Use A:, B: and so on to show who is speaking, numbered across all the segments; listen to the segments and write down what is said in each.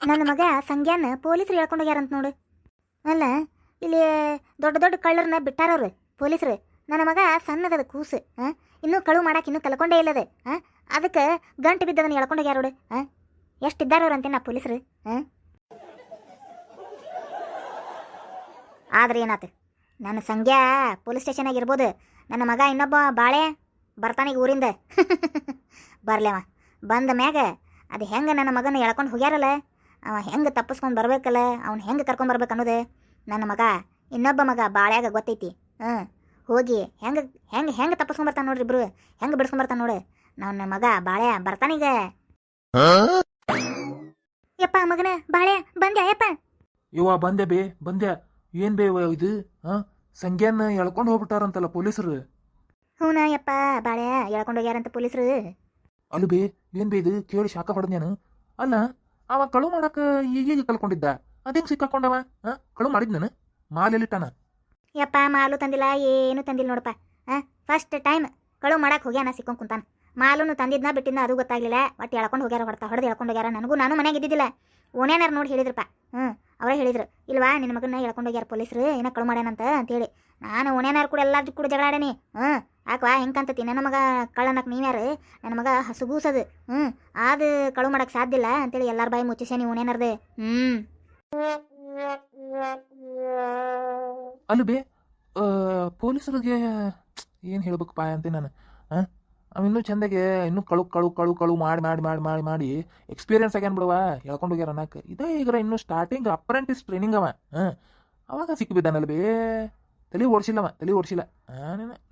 A: ನನ್ನ ಮಗ ಸಂಗ್ಯಾನ ಪೊಲೀಸರು ಹೇಳ್ಕೊಂಡು ಹೋಗ್ಯಾರಂತ ನೋಡು. ಅಲ್ಲ ಇಲ್ಲಿ ದೊಡ್ಡ ದೊಡ್ಡ ಕಳ್ಳರನ್ನ ಬಿಟ್ಟಾರವ್ರು ಪೊಲೀಸರು. ನನ್ನ ಮಗ ಸಣ್ಣದದ ಕೂಸು ಇನ್ನೂ ಕಳು ಮಾಡಕ್ಕೆ ಇನ್ನೂ ಕಲ್ಕೊಂಡೇ ಇಲ್ಲದ ಅದಕ್ಕೆ ಗಂಟು ಬಿದ್ದದನ್ನ ಹೇಳ್ಕೊಂಡು ಹೋಗ್ಯಾರ ನೋಡು. ಎಷ್ಟಿದ್ದಾರವ್ರು ಅಂತೇನ ಪೊಲೀಸರು. ಆದ್ರೆ ಏನಾತು, ನನ್ನ ಸಂಗ್ಯಾ ಪೊಲೀಸ್ ಸ್ಟೇಷನಾಗ ಇರ್ಬೋದು, ನನ್ನ ಮಗ ಇನ್ನೊಬ್ಬ ಬಾಳೆ ಬರ್ತಾನೀಗ ಊರಿಂದ. ಬರ್ಲೇವ ಬಂದ ಮ್ಯಾಗ ಅದು ಹೆಂಗೆ ನನ್ನ ಮಗನ ಎಳ್ಕೊಂಡು ಹೋಗ್ಯಾರಲ್ಲ, ಅವ ಹೆಂಗೆ ತಪ್ಪಿಸ್ಕೊಂಡು ಬರ್ಬೇಕಲ್ಲ, ಅವ್ನು ಹೆಂಗೆ ಕರ್ಕೊಂಡು ಬರ್ಬೇಕು ಅನ್ನೋದು ನನ್ನ ಮಗ ಇನ್ನೊಬ್ಬ ಮಗ ಬಾಳ್ಯಾಗ ಗೊತ್ತೈತಿ. ಹೋಗಿ ಹೆಂಗೆ ಹೆಂಗೆ ಹೆಂಗೆ ತಪ್ಪಿಸ್ಕೊಂಡು ಬರ್ತಾನೆ ನೋಡ್ರಿ ಇಬ್ರು, ಹೆಂಗೆ ಬಿಡಿಸ್ಕೊಂಡು ಬರ್ತಾನೆ ನೋಡು ನನ್ನ ಮಗ ಬಾಳೆ ಬರ್ತಾನೀಗ. ಯಪ್ಪ ಮಗನ ಬಾಳೆ ಬಂದ್ಯಾ ಯಪ್ಪ?
B: ಇವ ಬಂದೆ ಬೇ ಬಂದೆ. ಏನ್ ಬೇ ಇದು ಸಂಗ್ಯಾನ ಎಳ್ಕೊಂಡು ಹೋಗ್ಬಿಟ್ಟಾರಂತಲ್ಲ ಪೊಲೀಸರು.
A: ಹೂನ ಯಪ್ಪ ಬಾಳೆ ಎಳ್ಕೊಂಡು ಹೋಗ್ಯಾರಂತ ಪೊಲೀಸರು.
B: ಅಲ್ಲ ಬೇ ಏನ್ ಬೇ ಇದು ಕೇಳಿ ಶಾಖ ಹೊಡೆದ್ಯಾನು. ಅಲ್ಲ ಅವ ಕಳು ಮಾಡಕ ಈಗ ಕಲ್ಕೊಂಡಿದ್ದ, ಅದೇಂಗ್ ಸಿಕ್ಕಾಕೊಂಡವ? ಕಳು ಮಾಡಿದ್ನ ಮಾಲೆಲ್ಲಿಟ್ಟಾನ?
A: ಯಪ್ಪ ಮಾಲು ತಂದಿಲ್ಲ, ಏನು ತಂದಿಲ್ಲ ನೋಡಪ್ಪ. ಫಸ್ಟ್ ಟೈಮ್ ಕಳು ಮಾಡಕ್ಕೆ ಹೋಗ್ಯಾನ ಸಿಕ್ಕೊಂಡು ಕುಂತಾನ. ಮಾಲೂನು ತಂದಿದ್ನ ಬಿಟ್ಟಿದ್ನ ಅದು ಗೊತ್ತಾಗ್ಲಿಲ್ಲ. ಒಟ್ಟು ಎಳ್ಕೊಂಡು ಹೋಗ್ಯಾರ, ಹೊಡೆದು ಎಳ್ಕೊಂಡು ಹೋಗ್ಯಾರ. ನಾನು ಮನೆಗೆ ಇದ್ದಿದ್ದಿಲ್ಲ, ಓನೇನಾರು ನೋಡಿ ಹೇಳಿದ್ರಪ್ಪ. ಅವರೇ ಹೇಳಿದ್ರು, ಇಲ್ವಾ ನಿನ್ನ ಮಗನ ಎಳ್ಕೊಂಡು ಹೋಗ್ಯಾರ ಪೊಲೀಸರು, ಏನೋ ಕಳು ಮಾಡ್ಯಾನಂತ ಅಂತೇಳಿ. ನಾನು ಓನೇನಾರು ಕೂಡ ಎಲ್ಲಾರು ಕೂಡ ಜಗಳಾಡೇನಿ. ಯಾಕವಾ ಹೆಂಗಂತತಿ ನನ್ನ ಮಗ ಕಳ್ಳನಕ್ಕೆ ನೀವ್ಯಾರು, ನನ್ನ ಮಗ ಹಸುಗೂಸದು ಅದು ಕಳು ಮಾಡಕ್ಕೆ ಸಾಧ್ಯ ಇಲ್ಲ ಅಂತೇಳಿ ಎಲ್ಲಾರ ಬಾಯಿ ಮುಚ್ಚಿಸೇನಿ ಓನೇನಾರ್ದೆ.
B: ಅಲ್ಲ ಬೇ ಪೊಲೀಸರಿಗೆ ಏನು ಹೇಳ್ಬೇಕಪ್ಪ ಅಂತೆ ನಾನು. ಅವ ಇನ್ನೂ ಚಂದಾಗೆ ಇನ್ನೂ ಕಳು ಕಳು ಕಳು ಕಳು ಮಾಡಿ ಮಾಡಿ ಮಾಡಿ ಮಾಡಿ ಮಾಡಿ ಎಕ್ಸ್ಪೀರಿಯನ್ಸ್ ಆಗ್ಯಾನ ಬಿಡವ, ಹೇಳ್ಕೊಂಡು ಹೋಗ್ಯಾರ ಅನ್ನಕ್ಕೆ. ಇದೇ ಈಗ ಇನ್ನೂ ಸ್ಟಾರ್ಟಿಂಗ್ ಅಪ್ರೆಂಟಿಸ್ ಟ್ರೈನಿಂಗ್ ಅವ. ಅವಾಗ ಸಿಕ್ಕಿಬಿದ್ದಾನಲ್ಲ ಬೇ, ತಲೆ ಓಡಿಸಿಲ್ಲವ, ತಲೆ ಓಡಿಸಿಲ್ಲ.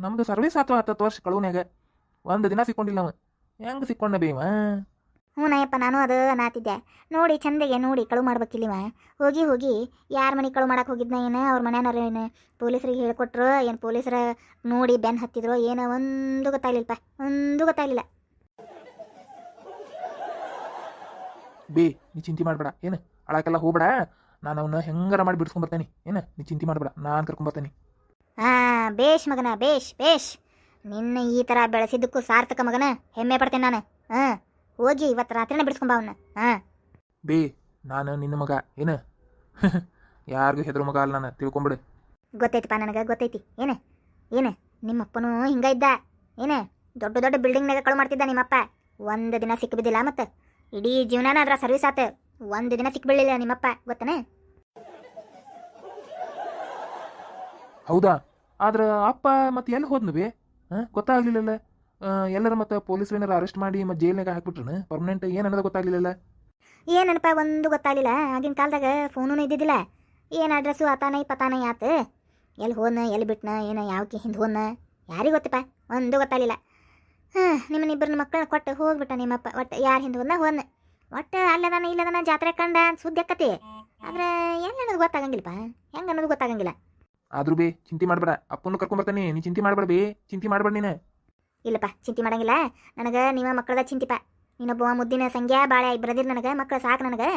B: ನಮ್ದು ಸರ್ವಿಸ್ ಆತು 10 ವರ್ಷ ಕಳುನ್ಯಾಗ, ಒಂದು ದಿನ ಸಿಕ್ಕೊಂಡಿಲ್ಲ ಅವ. ಹೆಂಗೆ ಸಿಕ್ಕೊಂಡ ಬೇವ?
A: ಹ್ಞೂನಯ್ಯಪ್ಪ, ನಾನು ಅದು ನಾತಿದ್ದೆ ನೋಡಿ ಚಂದಗೆ ನೋಡಿ ಕಳು ಮಾಡ್ಬೇಕಿಲ್ಲಿವ. ಹೋಗಿ ಹೋಗಿ ಯಾರ ಮನೆ ಕಳು ಮಾಡಕ್ಕೆ ಹೋಗಿದ್ನ ಏನು, ಅವ್ರ ಮನೆಯವ್ರು ಏನು ಪೊಲೀಸರಿಗೆ ಹೇಳ್ಕೊಟ್ರು ಏನು, ಪೊಲೀಸರ ನೋಡಿ ಬೆನ್ನು ಹತ್ತಿದ್ರು ಏನೋ ಒಂದು ಗೊತ್ತಾಗ್ಲಿಲ್ಲಪ್ಪ, ಒಂದು ಗೊತ್ತಾಗ್ಲಿಲ್ಲ.
B: ಬೇ ನೀ ಚಿಂತೆ ಮಾಡಬೇಡ, ಏನು ಅಳಕ್ಕೆಲ್ಲ ಹೋಗ್ಬೇಡ. ನಾನು ಅವನ್ನ ಹೆಂಗಾರ ಮಾಡಿ ಬಿಡಿಸ್ಕೊಂಬರ್ತೇನೆ, ಏನು ನೀ ಚಿಂತೆ ಮಾಡಬೇಡ, ನಾನು ಕರ್ಕೊಂಬರ್ತೇನೆ.
A: ಬೇಷ್ ಮಗನ, ಬೇಷ್ ಬೇಷ್. ನಿನ್ನ ಈ ಥರ ಬೆಳೆಸಿದ್ದಕ್ಕೂ ಸಾರ್ಥಕ ಮಗನ, ಹೆಮ್ಮೆ ಪಡ್ತೇನೆ ನಾನು. ಹೋಗಿ ಇವತ್ತು ರಾತ್ರಿನೇ ಬಿಡಿಸ್ಕೊಂಬ ಅವನ್ನ.
B: ಬೇ ನಾನು ನಿನ್ನ ಮಗ ಏನು, ಯಾರಿಗೂ ಹೆದರು ಮಗ ಅಲ್ಲ ನಾನು, ತಿಳ್ಕೊಂಬಿಡು.
A: ಗೊತ್ತೈತಿಪ್ಪ ನನಗೆ, ಗೊತ್ತೈತಿ. ಏನು ಏನು ನಿಮ್ಮಪ್ಪನೂ ಹಿಂಗ ಇದ್ದ ಏನು, ದೊಡ್ಡ ದೊಡ್ಡ ಬಿಲ್ಡಿಂಗ್ನಾಗ ಕಳು ಮಾಡ್ತಿದ್ದ ನಿಮ್ಮಪ್ಪ. ಒಂದು ದಿನ ಸಿಕ್ಕಿಬಿದ್ದಿಲ್ಲ, ಮತ್ತು ಇಡೀ ಜೀವನಾನ ಅದ್ರ ಸರ್ವಿಸ್ ಆತ, ಒಂದು ದಿನ ಸಿಕ್ಕಿಬಿಡಲಿಲ್ಲ ನಿಮ್ಮಪ್ಪ, ಗೊತ್ತನೇ?
B: ಹೌದಾ? ಆದ್ರೆ ಅಪ್ಪ ಮತ್ತೆ ಎಲ್ಲಿ ಹೋದ್ನು ಬೇ? ಗೊತ್ತಾಗ್ಲಿಲ್ಲಲ್ಲ. ಎಲ್ಲರ ಮತ್ತೆ ಪೊಲೀಸರು ಏನಾರು ಅರೆಸ್ಟ್ ಮಾಡಿ ಮತ್ತೆ ಜೈಲ್ನಾಗ ಹಾಕ್ಬಿಟ್ರು ಪರ್ಮನೆಂಟ್, ಏನು ಅನ್ನೋದು ಗೊತ್ತಾಗ್ಲಿಲ್ಲ.
A: ಏನಪ್ಪ ಒಂದು ಗೊತ್ತಾಗಲಿಲ್ಲ. ಆಗಿನ ಕಾಲದಾಗ ಫೋನೂ ಇದ್ದಿದ್ದಿಲ್ಲ, ಏನು ಅಡ್ರೆಸ್ಸು ಅತಾನೆ ಪತಾನೆ ಆತು, ಎಲ್ಲಿ ಹೋದ್ನ ಎಲ್ಲಿ ಬಿಟ್ನ ಏನು ಯಾವಕ್ಕೆ ಹಿಂದೆ ಹೋದ್ನ ಯಾರಿಗೆ ಗೊತ್ತಪ್ಪ, ಒಂದು ಗೊತ್ತಾಗಲಿಲ್ಲ. ನಿಮ್ಮನ್ನಿಬ್ಬರನ್ನ ಮಕ್ಕಳನ್ನ ಕೊಟ್ಟು ಹೋಗ್ಬಿಟ್ಟ ನಿಮ್ಮಪ್ಪ. ಒಟ್ಟು ಯಾರು ಹಿಂದೆ ಹೋದ್ನ ಒಟ್ಟು ಅಲ್ಲದಾನ ಇಲ್ಲದಾನ ಜಾತ್ರೆ ಕಂಡ ಸುದ್ದಿ ಅಕ್ಕತಿ. ಆದ್ರೆ ಎಲ್ಲಿ ಅನ್ನೋದು ಗೊತ್ತಾಗಂಗಿಲ್ಲಪ್ಪ, ಹೆಂಗೆ ಅನ್ನೋದು ಗೊತ್ತಾಗಂಗಿಲ್ಲ.
B: ಆದ್ರೂ ಬೇ ಚಿಂತೆ ಮಾಡಬೇಡ, ಅಪ್ಪನ್ನು ಕರ್ಕೊಂಬರ್ತಾನೆ, ನೀ ಚಿಂತೆ ಮಾಡಬೇಡ ಬೇ, ಚಿಂತೆ ಮಾಡಬೇಡ ನೀನು.
A: ಇಲ್ಲಪ್ಪ ಚಿಂತೆ ಮಾಡಂಗಿಲ್ಲ ನನಗೆ, ನಿಮ್ಮ ಮಕ್ಕಳದ ಚಿಂತಿಪ್ಪ. ನೀನೊಬ್ಬ ಮುದ್ದಿನ ಸಂಗ್ಯಾ ಬಾಳೆ ಇಬ್ಬರದಿರ್ ನನಗೆ, ಮಕ್ಕಳು ಸಾಕು ನನಗೆ.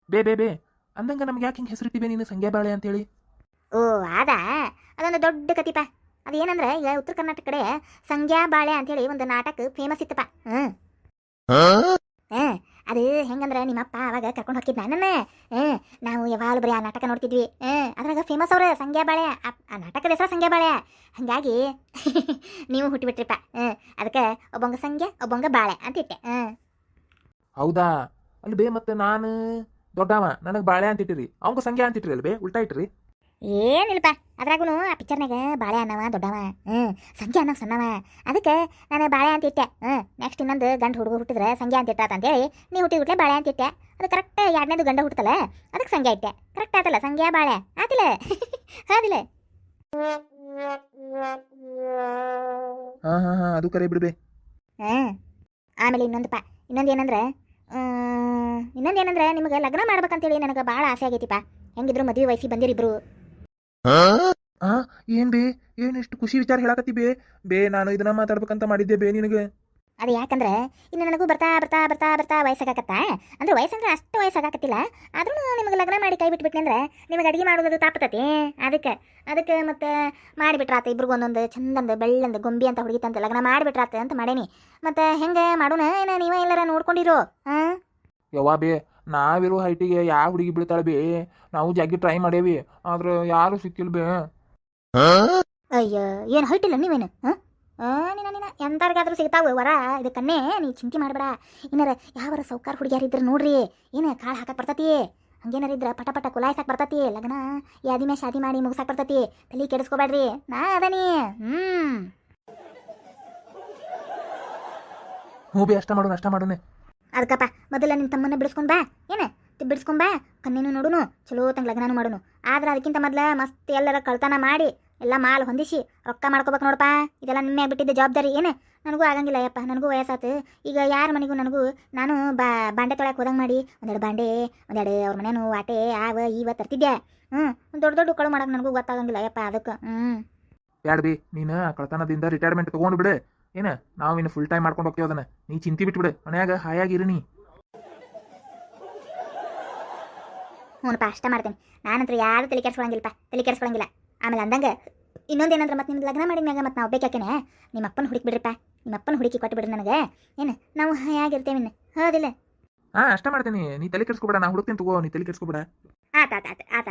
B: ಬೇ ಬೇ ಬೇ ಅಂದಂಗ ನಮ್ಗೆ ಯಾಕೆ ಹಿಂಗೆ ಹೆಸರಿಟ್ಟಿವೆ ನೀನು ಸಂಗ್ಯಾ ಬಾಳೆ ಅಂತೇಳಿ?
A: ಓ ಅದೊಂದು ದೊಡ್ಡ ಕತಿಪ. ಅದೇನಂದ್ರೆ ಈಗ ಉತ್ತರ ಕರ್ನಾಟಕ ಕಡೆ ಸಂಗ್ಯಾ ಬಾಳೆ ಅಂತೇಳಿ ಒಂದು ನಾಟಕ ಫೇಮಸ್ ಇತ್ತಪ್ಪ. ಅದು ಹೆಂಗಂದ್ರೆ ನಿಮ್ಮಪ್ಪ ಅವಾಗ ಕರ್ಕೊಂಡು ಹೋಗಿದ್ನ ನನ್ನ. ನಾವು ಯಾವಾಗಲೂ ಬರೀ ಆ ನಾಟಕ ನೋಡ್ತಿದ್ವಿ. ಅದ್ರಾಗ ಫೇಮಸ್ ಅವ್ರ ಸಂಗ್ಯಾ ಬಾಳೆ, ಆ ನಾಟಕದ ಹೆಸರು ಸಂಗ್ಯಾ ಬಾಳೆ. ಹಾಗಾಗಿ ನೀವು ಹುಟ್ಟಿಬಿಟ್ರಿಪ್ಪ. ಅದಕ್ಕೆ ಒಬ್ಬಂಗ ಸಂಗ್ಯಾ ಒಬ್ಬಂಗ ಬಾಳೆ ಅಂತ ಇಟ್ಟೆ.
B: ಹೌದಾ? ಅಲ್ಲಿ ಬೇ ಮತ್ತೆ ನಾನು ದೊಡ್ಡವ, ನನಗೆ ಬಾಳೆ ಅಂತ ಇಟ್ಟಿರಿ, ಅವಂಗ ಸಂಗ್ಯಾ ಅಂತ ಇಟ್ರಿ ಅಲ್ಲ ಬೇ, ಉಲ್ಟಾ ಇಟ್ರಿ.
A: ಏನಿಲ್ಲಪ್ಪ, ಅದ್ರಾಗೂ ಆ ಪಿಕ್ಚರ್ನಾಗ ಬಾಳೆ ಅನ್ನವ ದೊಡ್ಡವ, ಸಂಖ್ಯೆ ಅನ್ನೋ ಸಣ್ಣವ. ಅದಕ್ಕೆ ನಾನು ಬಾಳೆ ಅಂತ ಇಟ್ಟೆ. ನೆಕ್ಸ್ಟ್ ಇನ್ನೊಂದು ಗಂಡು ಹುಡುಗ ಹುಟ್ಟಿದ್ರೆ ಸಂಖ್ಯೆ ಅಂತ ಇಟ್ಟಾತ ಅಂತೇಳಿ ನೀವು ಹುಟ್ಟಿಬಿಟ್ಲೆ ಬಾಳೆ ಅಂತ ಇಟ್ಟೆ. ಅದು ಕರೆಕ್ಟ್ ಎರಡನೇದು ಗಂಡ ಹುಟ್ಟಲ್ಲ, ಅದಕ್ಕೆ ಸಂಖ್ಯೆ ಇಟ್ಟೆ. ಕರೆಕ್ಟ್ ಆತಲ್ಲ, ಸಂಖ್ಯೆ ಬಾಳೆ ಆತಿಲ್ಲ? ಹಾದಿಲ್ಲ?
B: ಹಾಂ ಅದು ಕರೆ ಬಿಡ್ಬೇ.
A: ಆಮೇಲೆ ಇನ್ನೊಂದೇನಂದ್ರೆ ನಿಮಗೆ ಲಗ್ನ ಮಾಡ್ಬೇಕಂತೇಳಿ ನನಗೆ ಭಾಳ ಆಸೆ ಆಗೈತಿಪ್ಪ. ಹೆಂಗಿದ್ರು ಮದುವೆ ವಯಸ್ಸಿಗೆ ಬಂದಿರಿಬ್ರು.
B: ಏನ್ ಬೇ, ಏನ್ ಎಷ್ಟು ಖುಷಿ ವಿಚಾರ ಹೇಳಕತ್ತಿ ಬೇ. ಬೇ ನಾನು ಇದನ್ನ ಮಾತಾಡ್ಬೇಕಂತ ಮಾಡಿದ್ದೆ ಬೇ ನಿನಗೆ.
A: ಅದು ಯಾಕಂದ್ರೆ ಇನ್ನು ನನಗೂ ಬರ್ತಾ ಬರ್ತಾ ಬರ್ತಾ ಬರ್ತಾ ವಯಸ್ಸಾಗತ್ತ. ಅಂದ್ರೆ ವಯಸ್ಸಂದ್ರೆ ಅಷ್ಟು ವಯಸ್ಸಾಗತ್ತಿಲ್ಲ, ಆದ್ರೂ ನಿಮಗೆ ಲಗ್ನ ಮಾಡಿ ಕೈ ಬಿಟ್ಬಿಟ್ನೆ ಅಂದ್ರೆ ನಿಮಗೆ ಅಡುಗೆ ಮಾಡೋದು ತಾಪತತಿ. ಅದಕ್ಕೆ ಮತ್ತೆ ಮಾಡಿಬಿಟ್ರಾತ, ಇಬ್ರಿಗೂ ಒಂದೊಂದು ಚಂದಂದು ಬೆಳ್ಳಂದು ಗೊಂಬಿ ಅಂತ ಹುಡುಗಿತಂತ ಲಗ್ನ ಮಾಡಿಬಿಟ್ರಾತ ಅಂತ ಮಾಡೇನಿ. ಮತ್ತೆ ಹೆಂಗೆ ಮಾಡೋಣ, ಏನ ನೀವೇ ಎಲ್ಲಾರ ನೋಡ್ಕೊಂಡಿರೋ?
B: ಯವ್ವಾ ಬೇ ನಾವಿರೋ ಹೈಟಿಗೆ ಯಾವ ಹುಡುಗಿ ಬೀಳ್ತಾಳೆ ಬೇ. ನಾವು ಜಗ್ಗಿ ಟ್ರೈ ಮಾಡೇವಿ, ಆದ್ರೆ ಯಾರು ಸಿಕ್ಕಿಲ್ ಬೇ.
A: ಅಯ್ಯೋ ಏನು ಹೊಟ್ಟಿಲ್ಲ ನೀವೇನು ನಿನ್ನ ಎಂತಾರ್ಗಾದ್ರೂ ಸಿಗ್ತಾವ ವರ. ಇದಕ್ಕನ್ನೇ ನೀ ಚಿಂತೆ ಮಾಡಬೇಡ. ಏನಾರ ಯಾವಾರ ಸೌಕಾರ ಹುಡುಗಿಯಾರಿದ್ರೆ ನೋಡ್ರಿ, ಏನು ಕಾಳು ಹಾಕಕ್ಕೆ ಬರ್ತತಿ, ಹಂಗೇನಾರ ಇದ್ರೆ ಪಟ ಪಟ ಕುಲಾಯ್ಸಕ್ಕೆ ಬರ್ತತಿ, ಲಗ್ನ ಯಾದಿ ಮೇಲೆ ಶಾದಿ ಮಾಡಿ ಮುಗಿಸಕ್ಕೆ ಬರ್ತತಿ. ತಲೆ ಕೆಡಿಸ್ಕೋಬೇಡ್ರಿ, ನಾ ಅದನಿ.
B: ಹ್ಞೂ ಬಿ, ಅಷ್ಟ ಮಾಡೋಣ.
A: ಅದಕ್ಕಪ್ಪ ಮೊದಲ ನಿನ್ನ ತಮ್ಮನ್ನ ಬಿಡಿಸ್ಕೊಂಡ್ ಬಾ. ಏನು ಬಿಡಿಸ್ಕೊಂಡ್ ಬಾ, ಕನ್ನೇನು ನೋಡುನು, ಚಲೋ ತಂಗ ಲಗ್ನಾನು ಮಾಡೋನು. ಆದ್ರೆ ಅದಕ್ಕಿಂತ ಮೊದಲ ಮಸ್ತ್ ಎಲ್ಲರ ಕಳ್ತನ ಮಾಡಿ ಎಲ್ಲ ಮಾಲ್ ಹೊಂದಿಸಿ ರೊಕ್ಕ ಮಾಡ್ಕೋಬೇಕು ನೋಡಪ್ಪ. ಇದೆಲ್ಲ ನಿಮ್ಮ ಬಿಟ್ಟಿದ್ದ ಜವಾಬ್ದಾರಿ. ಏನು ನನಗೂ ಆಗಂಗಿಲ್ಲ ಯಪ್ಪ, ನನಗೂ ವಯಸ್ಸಾತು ಈಗ. ಯಾರ ಮನೆಗೂ ನಾನು ಬಾಂಡೆ ತೊಳಕ್ಕೆ ಹೋದಂಗೆ ಮಾಡಿ ಒಂದೆರಡು ಬಾಂಡೆ ಅವ್ರ ಮನೇನು ಆಟೆ ಆವ ಈವ ತರ್ತಿದ್ದೆ. ದೊಡ್ಡ ಕಳು ಮಾಡಕ್ಕೆ ನನಗೂ ಗೊತ್ತಾಗಂಗಿಲ್ಲ ಯಪ್ಪ. ಅದಕ್ಕೆ
B: ಬ್ಯಾಡ ಬಿ, ನೀನು ಕಳ್ತನದಿಂದ ರಿಟೈರ್ಮೆಂಟ್ ತೊಗೊಂಡು ಬಿಡು. ಏನು ನಾವು ಇನ್ನು ಫುಲ್ ಟೈಮ್ ಮಾಡ್ಕೊಂಡು ಹೋಗ್ತೀವಿ ಅದನ್ನ. ನೀ ಚಿಂತೆ ಬಿಟ್ಬಿಡು, ಮನ್ಯಾಗ ಹಾಯಾಗಿರಿ ನೀ.
A: ಹ್ಞೂನಪ್ಪ, ಅಷ್ಟ ಮಾಡ್ತೇನೆ. ನಾನಂತರ ಯಾರು ತಲೆ ಕೆಡಿಸ್ಕೊಳಂಗಿಲ್ಲ. ಆಮೇಲೆ ಅಂದಂಗೆ ಇನ್ನೊಂದೇನಂದ್ರೆ ಮತ್ತೆ ನಿಮ್ಗೆ ಲಗ್ನ ಮಾಡಿದ ಮ್ಯಾಗ ಮತ್ತೆ ನಾವು ಬೇಕಾಕೇನೆ ನಿಮ್ಮಪ್ಪನ ಹುಡುಕಿ ಬಿಡ್ರಿಪ್ಪ. ನಿಮ್ಮಪ್ಪನ ಹುಡುಕಿ ಕೊಟ್ಟು ಬಿಡ್ರಿ ನನಗೆ. ಏನು ನಾವು ಹೇಗಿರ್ತೇವೆ ಇನ್ನು, ಹೌದಿಲ್ಲ?
B: ಅಷ್ಟ ಮಾಡ್ತೀನಿ. ನೀ ತಲೆ ಕೆಡಿಸ್ಕೊಬೇಡ, ನಾ ಹುಡುಕ್ತೀನಿ ತಗೋ, ನೀ ತಲೆ ಕೆಡಿಸ್ಕೊಬೇಡ.
A: ಆತ